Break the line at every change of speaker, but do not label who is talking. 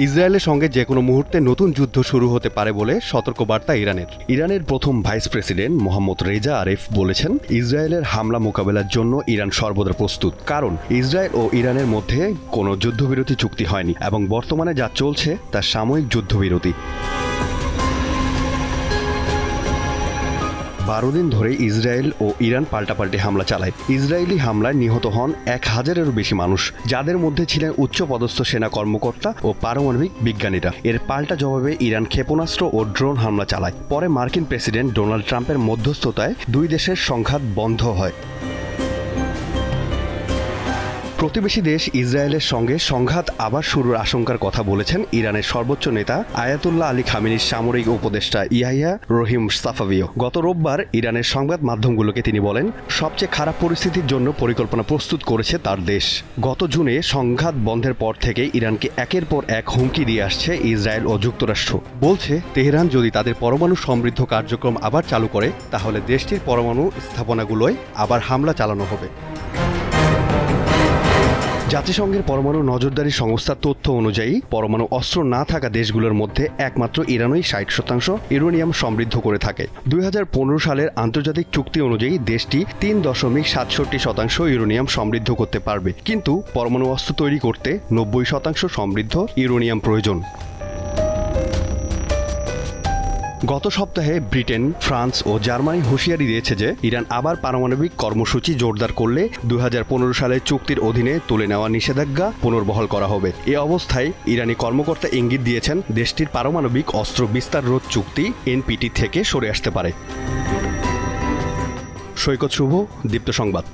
ইসরায়েলের সঙ্গে যে কোনো মুহূর্তে নতুন যুদ্ধ শুরু হতে পারে বলে সতর্কবার্তা ইরানের প্রথম ভাইস প্রেসিডেন্ট মোহাম্মদ রেজা আরেফ বলেছেন, ইসরায়েলের হামলা মোকাবেলার জন্য ইরান সর্বদা প্রস্তুত। কারণ ইসরায়েল ও ইরানের মধ্যে কোনো যুদ্ধবিরতি চুক্তি হয়নি এবং বর্তমানে যা চলছে তা সাময়িক যুদ্ধবিরতি। 12 দিন ধরে ইসরায়েল ও ইরান পাল্টাপাল্টি হামলা চালায়। ইসরায়েলি হামলায় নিহত হন 1000-এরও বেশি মানুষ, যাদের মধ্যে ছিলেন উচ্চপদস্থ সেনা কর্মকর্তা ও পারমাণবিক বিজ্ঞানীরা। এর পাল্টা জবাবে ইরান ক্ষেপণাস্ত্র ও ড্রোন হামলা চালায়। পরে মার্কিন প্রেসিডেন্ট ডোনাল্ড ট্রাম্পের মধ্যস্থতায় দুই দেশের সংঘাত বন্ধ হয়। প্রতিবেশী দেশ ইসরায়েলের সঙ্গে সংঘাত আবার শুরুর আশঙ্কার কথা বলেছেন ইরানের সর্বোচ্চ নেতা আয়াতুল্লাহ আলী খামেনির সামরিক উপদেষ্টা ইয়াহিয়া রহিম সাফাভিও। গত রোববার ইরানের সংবাদ মাধ্যমগুলোকে তিনি বলেন, সবচেয়ে খারাপ পরিস্থিতির জন্য পরিকল্পনা প্রস্তুত করেছে তার দেশ। গত জুনে সংঘাত বন্ধের পর থেকে ইরানকে একের পর এক হুমকি দিয়ে আসছে ইসরায়েল ও যুক্তরাষ্ট্র। বলছে, তেহরান যদি তাদের পরমাণু সমৃদ্ধ কার্যক্রম আবার চালু করে, তাহলে দেশটির পরমাণু স্থাপনাগুলোয় আবার হামলা চালানো হবে। জাতিসংঘের পরমাণু নজরদারি সংস্থার তথ্য অনুযায়ী পরমাণু অস্ত্র না থাকা দেশগুলোর মধ্যে একমাত্র ইরানই 60% ইউরেনিয়াম সমৃদ্ধ করে থাকে। 2015 সালের আন্তর্জাতিক চুক্তি অনুযায়ী দেশটি 3.67% ইউরেনিয়াম সমৃদ্ধ করতে পারবে, কিন্তু পরমাণু অস্ত্র তৈরি করতে 90% সমৃদ্ধ ইউরেনিয়াম প্রয়োজন। গত সপ্তাহে ব্রিটেন, ফ্রান্স ও জার্মানি হুঁশিয়ারি দিয়েছে যে ইরান আবার পারমাণবিক কর্মসূচি জোরদার করলে 2015 সালের চুক্তির অধীনে তুলে নেওয়া নিষেধাজ্ঞা পুনর্বহাল করা হবে। এ অবস্থায় ইরানি কর্মকর্তা ইঙ্গিত দিয়েছেন দেশটির পারমাণবিক অস্ত্র বিস্তার রোধ চুক্তি এনপিটি থেকে সরে আসতে পারে। সৈকত শুভ, দীপ্ত সংবাদ।